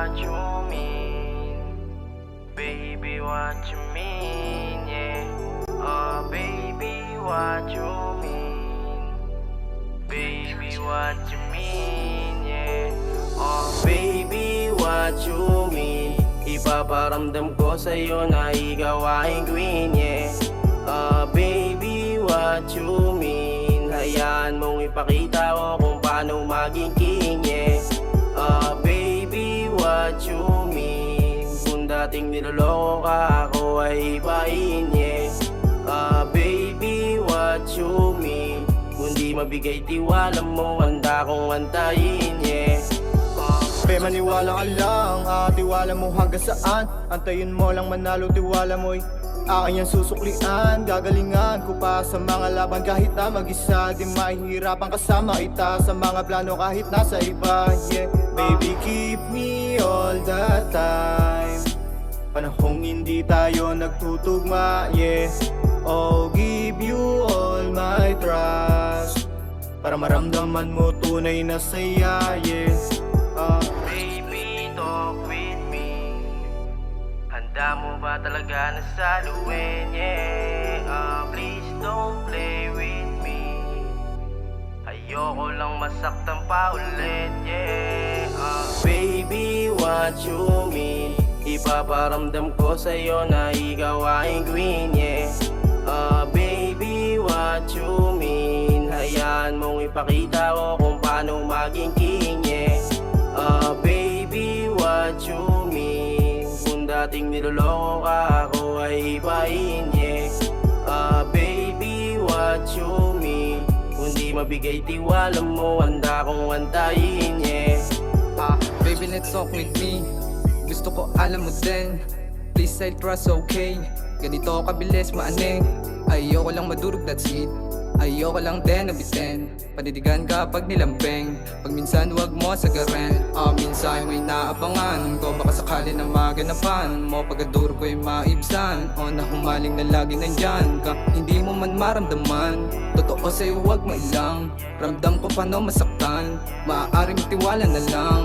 what you mean? Baby, what you mean, yeah. Oh, baby, what you mean? Baby, what you mean, yeah. Oh, baby, what you mean? Ipaparamdam ko sa'yo na ikaw ay queen, yeah. Oh, baby, what you mean? Hayaan mong ipakita ko kung paano maging king, yeah. Oh, baby, what you mean? Kung dating niloloko ka, ako ay ibahin, yeah. Oh, baby, what you mean? Kung di mabigay tiwala mo, handa kong antayin, yeah. Be, maniwala ka lang, tiwala mo hanggang saan? Antayin mo lang manalo, tiwala mo'y akin yan susuklian. Gagalingan ko pa sa mga laban kahit na mag-isa. Di mahihirapan kasama kita sa mga plano kahit nasa iba, yeah. Baby, keep me all the time. Panahong hindi tayo nagtutugma, yeah. Oh, give you all my trust para maramdaman mo tunay na saya, yeah. Baby, talk with me. Handa mo ba talaga na saluhin, yeah. Please don't play with me. Ayoko lang masaktan pa ulit, yeah. Baby, what you mean? Ipaparamdam ko sa'yo na ikaw ay queen, yeah. Baby, what you mean? Hayaan mong ipakita ko kung paano maging king, yeah. Baby, what you mean? Kung dating niloloko ka, ako ay ibahin, yeah. Baby, what you mean? Kung di mabigay tiwala mo, handa kong antayin, yeah. Baby, let's talk with me. Gusto ko alam mo din. Please, I trust, okay? Ganito kabilis maaning. Ayoko lang madurog, that's it. Ayoko lang din nabitin. Panidigan ka pag nilambing. Pag minsan huwag mo sagarin. Minsan may naabangan ko, baka sakali na maganapan mo. Pagkaduro ko'y maibsan, o na humaling na lagi nandyan ka. Hindi mo man maramdaman, totoo sa'yo huwag mailang. Ramdam ko paano masaktan, maaaring tiwala na lang,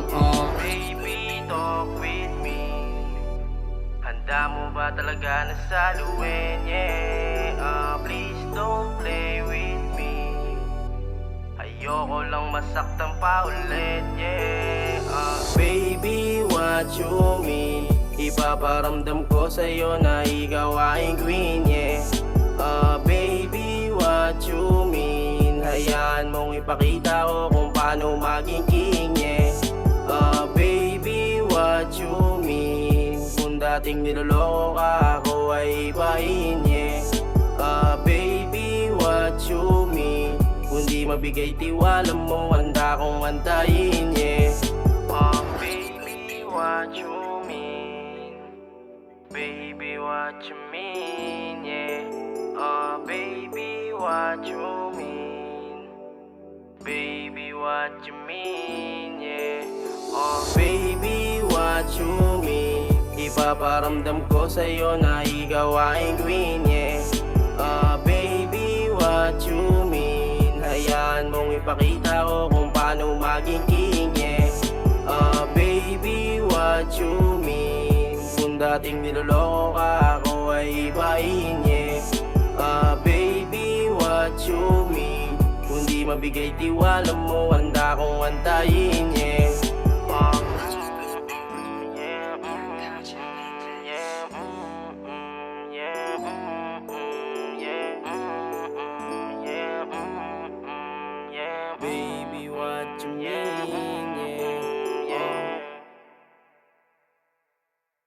Baby, talk with me. Handa mo ba talaga na saluhin, yeah. Please don't play with me. Ayoko lang masaktan pa ulit, yeah. Baby, what you mean? Ipaparamdam ko sa'yo na ikaw ay queen, yeah. Baby, what you mean? Hayaan mong ipakita ko kung paano maging king, yeah. Baby, what you mean? Kung dating niloloko ka, ako ay ibahin, yeah. Baby, what you mean? Kung di mabigay tiwala mo, handa kong antayin, yeah. Baby, what you mean? Baby, what you mean, yeah. Baby, what you mean? Baby, what you mean, yeah. Baby, what you mean? Ipaparamdam ko sa'yo na ikaw ay queen, yeah. Baby, what you mean? Hayaan mong ipakita ko kung paano maging king, yeah. Baby, what you mean? Kung dating niloloko ka, ako ay ibahin, yeah. Baby, what you mean? Kung di mabigay tiwala mo, handa kong antayin, yeah.